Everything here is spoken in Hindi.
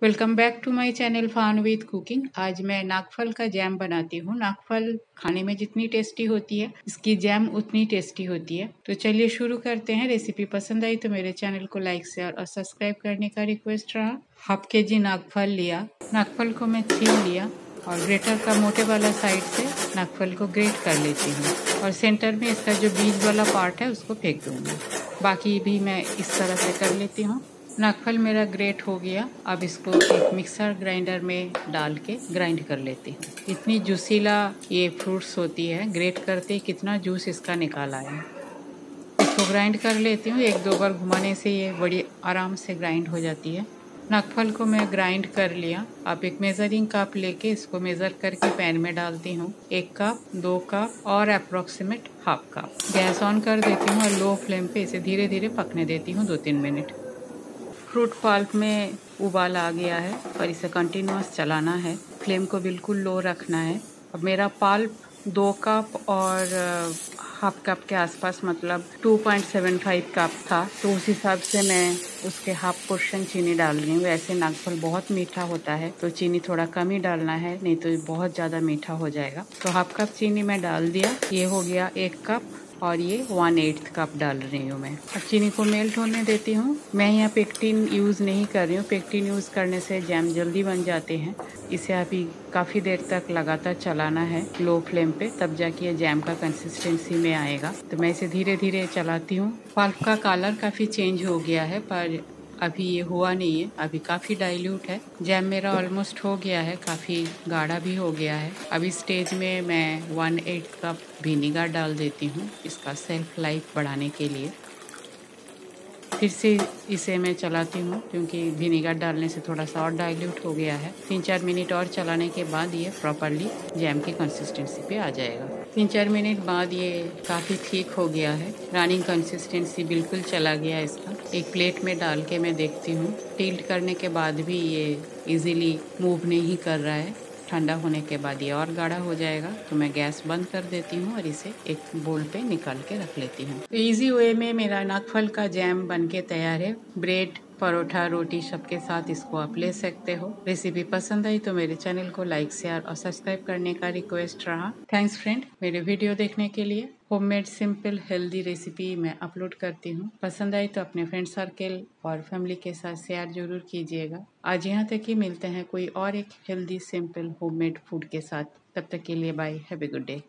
Welcome back to my channel fun with cooking. आज मैं नागफल का जैम बनाती हूँ। नागफल खाने में जितनी टेस्टी होती है, इसकी जैम उतनी टेस्टी होती है। तो चलिए शुरू करते हैं। रेसिपी पसंद आई तो मेरे चैनल को लाइक शेयर और सब्सक्राइब करने का रिक्वेस्ट रहा। हाफ केजी नागफल लिया। नागफल को मैं छील लिया और ग्रेटर का मोटे वाला साइड से नागफल को ग्रेट कर लेती हूँ और सेंटर में इसका जो बीज वाला पार्ट है उसको फेंक दूँगी। बाकी भी मैं इस तरह से कर लेती हूँ। नागफल मेरा ग्रेट हो गया। अब इसको एक मिक्सर ग्राइंडर में डाल के ग्राइंड कर लेती हूँ। इतनी जूसीला ये फ्रूट्स होती है, ग्रेट करते कितना जूस इसका निकाला है। इसको ग्राइंड कर लेती हूँ। एक दो बार घुमाने से ये बड़ी आराम से ग्राइंड हो जाती है। नागफल को मैं ग्राइंड कर लिया। अब एक मेजरिंग कप लेके इसको मेज़र करके पैन में डालती हूँ। 1 कप, 2 कप और approximate half cup. Gas on कर देती हूँ और लो फ्लेम पे इसे धीरे धीरे पकने देती हूँ 2-3 मिनट। फ्रूट पल्प में उबाल आ गया है और इसे कंटिन्यूअस चलाना है। फ्लेम को बिल्कुल लो रखना है। अब मेरा पल्प 2 कप और हाफ कप के आसपास, मतलब 2.75 कप था, तो उस हिसाब से मैं उसके हाफ पोर्शन चीनी डाल रही हूँ। वैसे नागफल बहुत मीठा होता है तो चीनी थोड़ा कम ही डालना है, नहीं तो बहुत ज़्यादा मीठा हो जाएगा। तो हाफ कप चीनी मैं डाल दिया। ये हो गया 1 कप और ये 1/8 कप डाल रही हूँ मैं। अब चीनी को मेल्ट होने देती हूँ। मैं यहाँ पेक्टिन यूज़ नहीं कर रही हूँ। पेक्टिन यूज़ करने से जैम जल्दी बन जाते हैं। इसे अभी काफ़ी देर तक लगातार चलाना है लो फ्लेम पे, तब जाके ये जैम का कंसिस्टेंसी में आएगा। तो मैं इसे धीरे धीरे चलाती हूँ। पल्प का कलर काफ़ी चेंज हो गया है पर अभी ये हुआ नहीं है, अभी काफ़ी डाइल्यूट है। जैम मेरा ऑलमोस्ट हो गया है, काफ़ी गाढ़ा भी हो गया है। अभी स्टेज में मैं 1/8 कप विनीगर डाल देती हूँ इसका सेल्फ लाइफ बढ़ाने के लिए। फिर से इसे मैं चलाती हूँ क्योंकि विनीगर डालने से थोड़ा सा और डाइल्यूट हो गया है। 3-4 मिनट और चलाने के बाद ये प्रॉपरली जैम की कंसिस्टेंसी पे आ जाएगा। 3-4 मिनट बाद ये काफ़ी ठीक हो गया है। रनिंग कंसिस्टेंसी बिल्कुल चला गया इसका। एक प्लेट में डाल के मैं देखती हूँ। टिल्ट करने के बाद भी ये इजीली मूव नहीं कर रहा है। ठंडा होने के बाद ये और गाढ़ा हो जाएगा तो मैं गैस बंद कर देती हूँ और इसे एक बोल पे निकाल के रख लेती हूँ। तो इजी वे में मेरा नागफल का जैम बनके तैयार है। ब्रेड, परोठा, रोटी सबके साथ इसको आप ले सकते हो। रेसिपी पसंद आई तो मेरे चैनल को लाइक शेयर और सब्सक्राइब करने का रिक्वेस्ट रहा। थैंक्स फ्रेंड मेरे वीडियो देखने के लिए। होममेड सिंपल हेल्दी रेसिपी मैं अपलोड करती हूँ। पसंद आई तो अपने फ्रेंड सर्कल और फैमिली के साथ शेयर जरूर कीजिएगा। आज यहाँ तक ही, मिलते हैं कोई और एक हेल्दी सिंपल होममेड फूड के साथ। तब तक के लिए bye, have a good day.